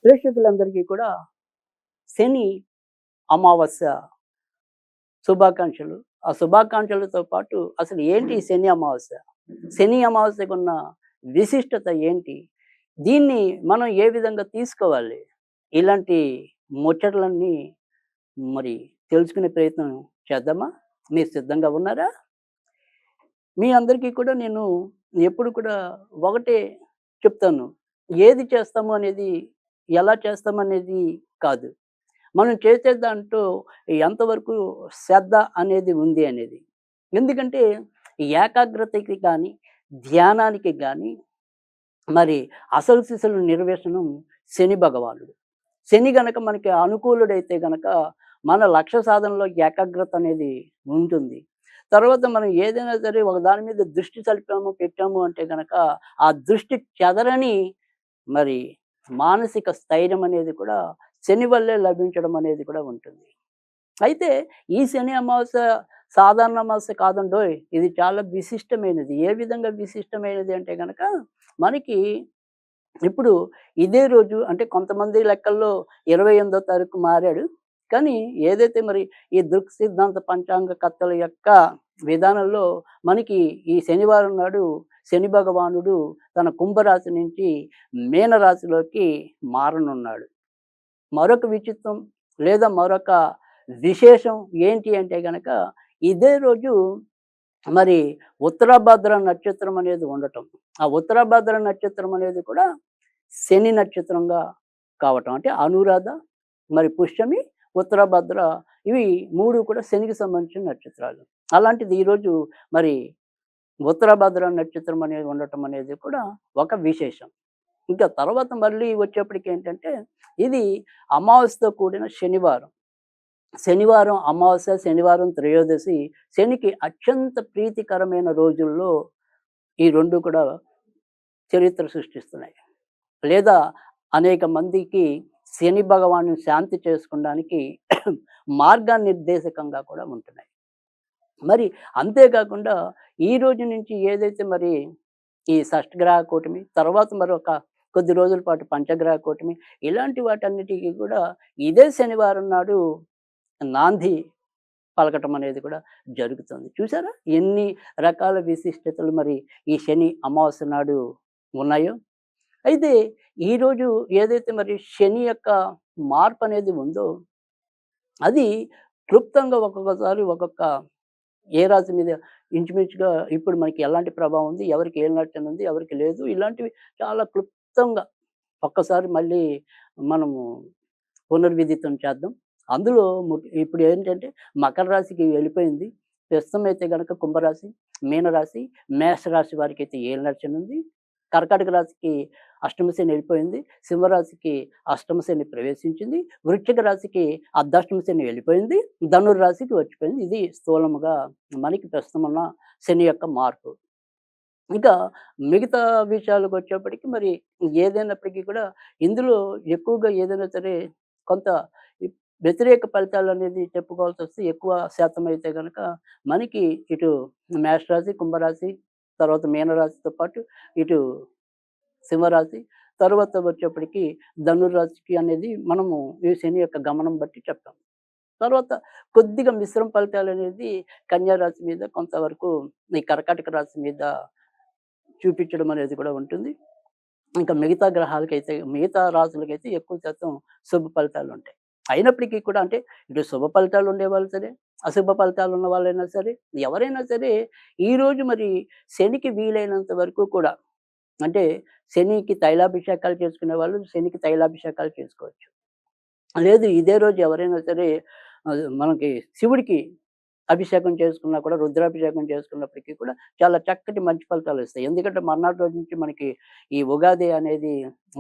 ప్రేక్షకులందరికీ కూడా శని అమావాస్య శుభాకాంక్షలు. ఆ శుభాకాంక్షలతో పాటు అసలు ఏంటి ఈ శని అమావాస్య? శని అమావాస్యకున్న విశిష్టత ఏంటి? దీన్ని మనం ఏ విధంగా తీసుకోవాలి? ఇలాంటి ముచ్చటలన్నీ మరి తెలుసుకునే ప్రయత్నం చేద్దామా? మీరు సిద్ధంగా ఉన్నారా? మీ అందరికీ కూడా నేను ఎప్పుడు కూడా ఒకటే చెప్తాను. ఏది చేస్తాము అనేది, ఎలా చేస్తామనేది కాదు. మనం చేసే దాంట్లో ఎంతవరకు శ్రద్ధ అనేది ఉంది అనేది. ఎందుకంటే ఈ ఏకాగ్రతకి గానీ, ధ్యానానికి గానీ మరి అసలు సిసలు నిర్వచనం శని భగవానుడు. శని గనక మనకి అనుకూలుడైతే గనక మన లక్ష్య సాధనలో ఏకాగ్రత అనేది ఉంటుంది. తర్వాత మనం ఏదైనా సరే ఒక దాని మీద దృష్టి సలిపాము, పెట్టాము అంటే గనక ఆ దృష్టి చెదరని మరి మానసిక స్థైర్యం అనేది కూడా శని వల్లే లభించడం అనేది కూడా ఉంటుంది. అయితే ఈ శని అమావాస్య సాధారణ అమావాస్య కాదండోయ్! ఇది చాలా విశిష్టమైనది. ఏ విధంగా విశిష్టమైనది అంటే గనక మనకి ఇప్పుడు ఇదే రోజు అంటే కొంతమంది లెక్కల్లో 28వ తారీఖు మారాడు. కానీ ఏదైతే మరి ఈ దృక్ సిద్ధాంత పంచాంగ కర్తల యొక్క విధానంలో మనకి ఈ శనివారం నాడు శని భగవానుడు తన కుంభరాశి నుంచి మీనరాశిలోకి మారనున్నాడు. మరొక విచిత్రం లేదా మరొక విశేషం ఏంటి అంటే గనక ఇదే రోజు మరి ఉత్తరాభాద్ర నక్షత్రం అనేది ఉండటం. ఆ ఉత్తరాభాద్ర నక్షత్రం అనేది కూడా శని నక్షత్రంగా కావటం. అంటే అనురాధ, మరి పుష్యమి, ఉత్తరాభద్ర ఇవి 3 కూడా శనికి సంబంధించిన నక్షత్రాలు. అలాంటిది ఈరోజు మరి ఉత్తరాభద్ర నక్షత్రం అనేది ఉండటం అనేది కూడా ఒక విశేషం. ఇంకా తర్వాత మళ్ళీ వచ్చేప్పటికి ఏంటంటే ఇది అమావాస్యతో కూడిన శనివారం. శనివారం అమావాస్య, శనివారం త్రయోదశి శనికి అత్యంత ప్రీతికరమైన రోజుల్లో ఈ 2 కూడా చరిత్ర సృష్టిస్తున్నాయి. లేదా అనేక మందికి శని భగవానుని శాంతి చేసుకోవడానికి మార్గనిర్దేశకంగా కూడా ఉంటున్నాయి. మరి అంతేకాకుండా ఈ రోజు నుంచి ఏదైతే మరి ఈ షష్టగ్రహ కూటమి, తర్వాత మరొక కొద్ది రోజుల పాటు పంచగ్రహ కూటమి ఇలాంటి వాటన్నిటికి కూడా ఇదే శనివారం నాడు నాంది పలకటం అనేది కూడా జరుగుతుంది. చూసారా? ఎన్ని రకాల విశిష్టతలు మరి ఈ శని అమావాస్య నాడు ఉన్నాయో. అయితే ఈరోజు ఏదైతే మరి శని యొక్క మార్పనేది ఉందో, అది క్లుప్తంగా ఒక్కొక్కసారి ఒక్కొక్క ఏ రాశి మీద ఇంచుమించుగా ఇప్పుడు మనకి ఎలాంటి ప్రభావం ఉంది, ఎవరికి ఏ నట్టన ఉంది, ఎవరికి లేదు, ఇలాంటివి చాలా క్లుప్తంగా ఒక్కసారి మళ్ళీ మనము పునర్విదితం చేద్దాం. అందులో ఇప్పుడు ఏంటంటే మకర రాశికి వెళ్ళిపోయింది. ప్రస్తుతం అయితే గనక కుంభరాశి, మీనరాశి, మేషరాశి వారికైతే ఏలినాటి కర్కాటక రాశికి అష్టమ శని వెళ్ళిపోయింది. సింహరాశికి అష్టమ శని ప్రవేశించింది. వృశ్చిక రాశికి అర్ధాష్టమ శని వెళ్ళిపోయింది. ధనుర్రాశికి వచ్చిపోయింది. ఇది స్థూలముగా మనకి ప్రస్తుతం ఉన్న శని యొక్క మార్పు. ఇంకా మిగతా విషయాలకు వచ్చేప్పటికి మరి ఏదైనప్పటికీ కూడా ఇందులో ఎక్కువగా ఏదైనా సరే కొంత ఈ వ్యతిరేక ఫలితాలనేది చెప్పుకోవాల్సొస్తే ఎక్కువ శాతం అయితే గనక మనకి ఇటు మేషరాశి, కుంభరాశి, తర్వాత మీనరాశితో పాటు ఇటు సింహరాశి, తరువాత వచ్చేప్పటికి ధనుర్రాశికి అనేది మనము ఈ శని యొక్క గమనం బట్టి చెప్తాం. తర్వాత కొద్దిగా మిశ్రమ ఫలితాలనేది కన్యా రాశి మీద, కొంతవరకు ఈ కర్కాటక రాశి మీద చూపించడం అనేది కూడా ఉంటుంది. ఇంకా మిగతా గ్రహాలకైతే, మిగతా రాశులకైతే ఎక్కువ శాతం శుభ ఫలితాలుంటాయి. అయినప్పటికీ కూడా అంటే ఇటు శుభ ఫలితాలు ఉండేవాళ్ళు సరే, అశుభ ఫలితాలు ఉన్న వాళ్ళైనా సరే, ఎవరైనా సరే ఈరోజు మరి శనికి వీలైనంత వరకు కూడా అంటే శనికి తైలాభిషేకాలు చేసుకునే వాళ్ళు శనికి తైలాభిషేకాలు చేసుకోవచ్చు. లేదు ఇదే రోజు ఎవరైనా సరే మనకి శివుడికి అభిషేకం చేసుకున్నా కూడా, రుద్రాభిషేకం చేసుకున్నప్పటికీ కూడా చాలా చక్కటి మంచి ఫలితాలొస్తాయి. ఎందుకంటే మర్నాటి రోజు నుంచి మనకి ఈ ఉగాది అనేది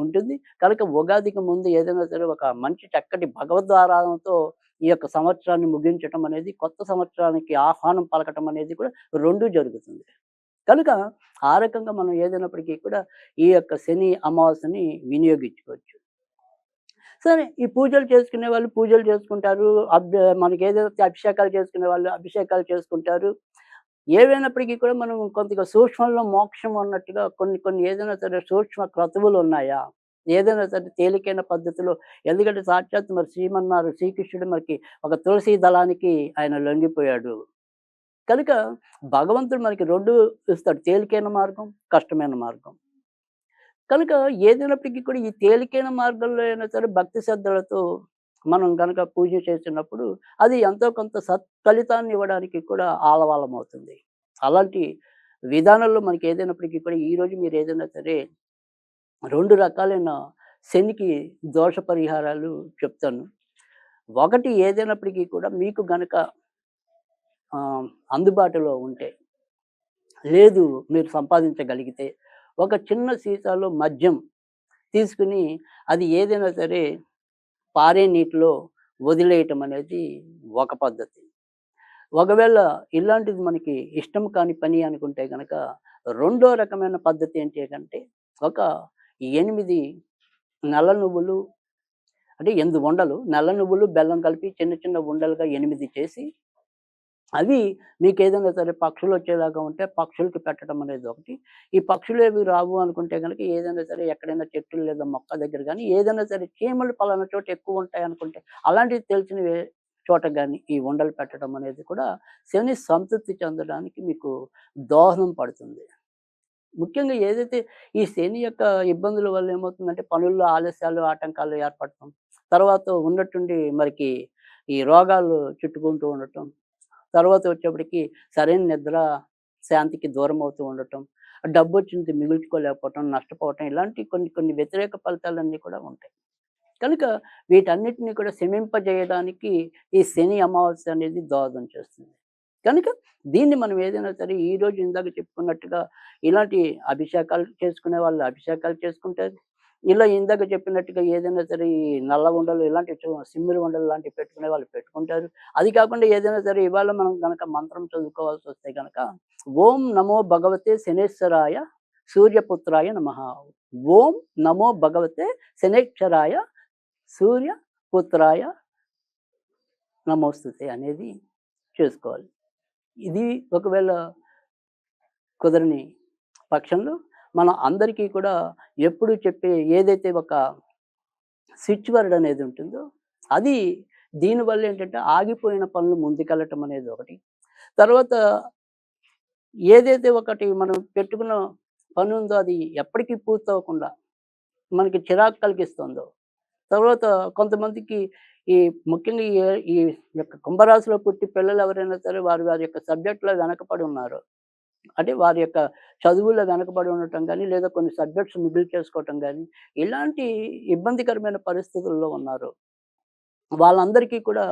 ఉంటుంది. కనుక ఉగాదికి ముందు ఏదైనా సరే ఒక మంచి చక్కటి భగవద్ధారాధనతో ఈ యొక్క సంవత్సరాన్ని ముగించటం అనేది, కొత్త సంవత్సరానికి ఆహ్వానం పలకటం అనేది కూడా 2 జరుగుతుంది. కనుక ఆ రకంగా మనం ఏదైనప్పటికీ కూడా ఈ యొక్క శని అమావాస్యని వినియోగించుకోవచ్చు. సరే ఈ పూజలు చేసుకునే వాళ్ళు పూజలు చేసుకుంటారు. మనకేదైతే అభిషేకాలు చేసుకునే వాళ్ళు అభిషేకాలు చేసుకుంటారు. ఏవైనప్పటికీ కూడా మనం కొద్దిగా సూక్ష్మంలో మోక్షం అన్నట్టుగా కొన్ని కొన్ని ఏదైనా సరే సూక్ష్మ క్రతువులున్నాయా? ఏదైనా సరే తేలికైన పద్ధతిలో ఎందుకంటే సాక్షాత్తు మరి శ్రీకృష్ణుడు మనకి ఒక తులసి దళానికి ఆయన లొంగిపోయాడు. కనుక భగవంతుడు మనకి 2 ఇస్తాడు. తేలికైన మార్గం, కష్టమైన మార్గం. కనుక ఏదైనప్పటికీ కూడా ఈ తేలికైన మార్గంలో అయినా సరే భక్తి శ్రద్ధలతో మనం గనక పూజ చేసినప్పుడు అది ఎంతో కొంత సత్ఫలితాన్ని ఇవ్వడానికి కూడా ఆలవాలమవుతుంది. అలాంటి విధానంలో మనకి ఏదైనప్పటికీ కూడా ఈరోజు మీరు ఏదైనా సరే 2 రకాలైన శనికి దోష పరిహారాలు చెప్తాను. ఒకటి ఏదైనప్పటికీ కూడా మీకు గనక అందుబాటులో ఉంటే, లేదు మీరు సంపాదించగలిగితే, ఒక చిన్న సీసాలో మద్యం తీసుకొని అది ఏదైనా సరే పారే నీటిలో వదిలేయటం అనేది ఒక పద్ధతి. ఒకవేళ ఇలాంటిది మనకి ఇష్టం కాని పని అనుకుంటే గనక, రెండో రకమైన పద్ధతి ఏంటి అంటే, ఒక 8 నల్ల నువ్వులు అంటే 8 ఉండలు, నల్ల నువ్వులు, బెల్లం కలిపి చిన్న చిన్న ఉండలుగా 8 చేసి, అవి మీకేదైనా సరే పక్షులొచ్చేలాగా ఉంటే పక్షులకి పెట్టడం అనేది ఒకటి. ఈ పక్షులేవి రావు అనుకుంటే గనక ఏదైనా సరే ఎక్కడైనా చెట్లు లేదా మొక్క దగ్గర గానీ, ఏదైనా సరే చీమలు పలానా చోట ఎక్కువుంటాయనుకుంటే, అలాంటివి తెలిసిన చోట గానీ, ఈ ఉండలు పెట్టడం అనేది కూడా శని సంతృప్తి చెందడానికి మీకు దోహదం పడుతుంది. ముఖ్యంగా ఏదైతే ఈ శని యొక్క ఇబ్బందుల వల్ల ఏమవుతుందంటే పనుల్లో ఆలస్యాలు, ఆటంకాలు ఏర్పడటం. తర్వాత ఉన్నట్టుండి మనకి ఈ రోగాలు చుట్టుకుంటూ ఉండటం. తర్వాత వచ్చేప్పటికి సరైన నిద్ర, శాంతికి దూరమవుతూ ఉండటం. డబ్బొచ్చింది మిగుల్చుకోలేకపోవటం, నష్టపోవటం ఇలాంటి కొన్ని కొన్ని వ్యతిరేక ఫలితాలన్నీ కూడా ఉంటాయి. కనుక వీటన్నిటిని కూడా శమింపజేయడానికి ఈ శని అమావాస్య అనేది దోహదం చేస్తుంది. కనుక దీన్ని మనం ఏదైనా సరే ఈరోజు ఇందాక చెప్పుకున్నట్టుగా ఇలాంటి అభిషేకాలు చేసుకునే వాళ్ళు అభిషేకాలు చేసుకుంటారు. ఇలా ఇందాక చెప్పినట్టుగా ఏదైనా సరే ఈ నల్ల ఉండలు ఇలాంటి సిమ్మిడి ఉండలు లాంటివి పెట్టుకునే వాళ్ళు పెట్టుకుంటారు. అది కాకుండా ఏదైనా సరే ఇవాళ మనం గనక మంత్రం చదువుకోవాల్సొస్తే గనక ఓం నమో భగవతే శనేశ్వరాయ సూర్యపుత్రాయ నమః. ఓం నమో భగవతే శనైశ్చరాయ సూర్యపుత్రాయ నమోస్తుతే అనేది చేసుకోవాలి. ఇది ఒకవేళ కుదరని పక్షంలో మనం అందరికీ కూడా ఎప్పుడు చెప్పే ఏదైతే ఒక స్విచ్ వర్డ్ అనేది ఉంటుందో, అది దీనివల్ల ఏంటంటే ఆగిపోయిన పనులు ముందుకెళ్ళటం అనేది ఒకటి. తర్వాత ఏదైతే ఒకటి మనం పెట్టుకున్న పని ఉందో అది ఎప్పటికీ పూర్తవ్వకుండా మనకి చిరాకు కలిగిస్తుందో, తర్వాత కొంతమందికి ఈ ముఖ్యంగా ఈ యొక్క కుంభరాశిలో పుట్టి పిల్లలు ఎవరైనా సరే వారి వారి యొక్క సబ్జెక్ట్‌లో వెనకపడి ఉన్నారు. అంటే వారి యొక్క చదువుల్లో వెనకబడి ఉండటం గానీ, లేదా కొన్ని సబ్జెక్ట్స్ మిడిల్ చేసుకోవటం గానీ, ఇలాంటి ఇబ్బందికరమైన పరిస్థితుల్లో ఉన్నారు. వాళ్ళందరికీ కూడా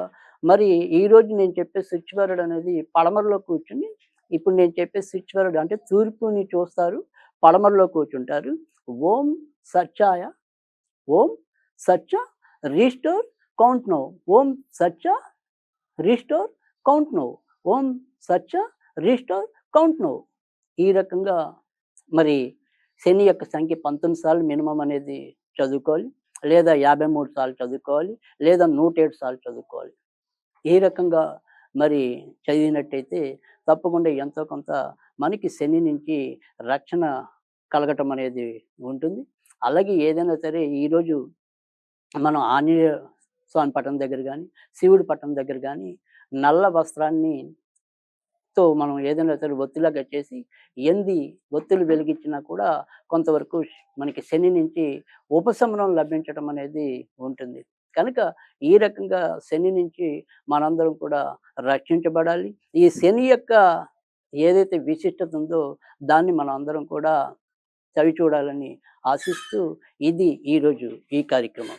మరి ఈరోజు నేను చెప్పే స్విచ్ వర్డ్ అనేది పడమరలో కూర్చొని, ఇప్పుడు నేను చెప్పే స్విచ్ వర్డ్ అంటే తూర్పుని చూస్తారు, పడమరలో కూర్చుంటారు. ఓం సచ్చాయ, ఓం సచ్చ రీస్టోర్ కౌంట్ నౌ, ఓం సచ్చ రీస్టోర్ కౌంట్ నౌ, ఓం సచ్చ రీస్టోర్ కౌంట్ నౌ. ఈ రకంగా మరి శని యొక్క సంఖ్య 19 సార్లు మినిమమ్ అనేది చదువుకోవాలి. లేదా 53 సార్లు చదువుకోవాలి. లేదా 107 సార్లు చదువుకోవాలి. ఈ రకంగా మరి చదివినట్టయితే తప్పకుండా ఎంతో కొంత మనకి శని నుంచి రక్షణ కలగటం అనేది ఉంటుంది. అలాగే ఏదైనా సరే ఈరోజు మనం ఆంజనేయ స్వామి పటం దగ్గర గానీ, శివుడి పటం దగ్గర గానీ నల్ల వస్త్రాన్ని మనం ఏదైనా సరే ఒత్తిలాగా చేసి 8 ఒత్తులు వెలిగించినా కూడా కొంతవరకు మనకి శని నుంచి ఉపశమనం లభించడం అనేది ఉంటుంది. కనుక ఈ రకంగా శని నుంచి మనందరం కూడా రక్షించబడాలి. ఈ శని యొక్క ఏదైతే విశిష్టత ఉందో దాన్ని మనం అందరం కూడా చవిచూడాలని ఆశిస్తూ ఇది ఈరోజు ఈ కార్యక్రమం.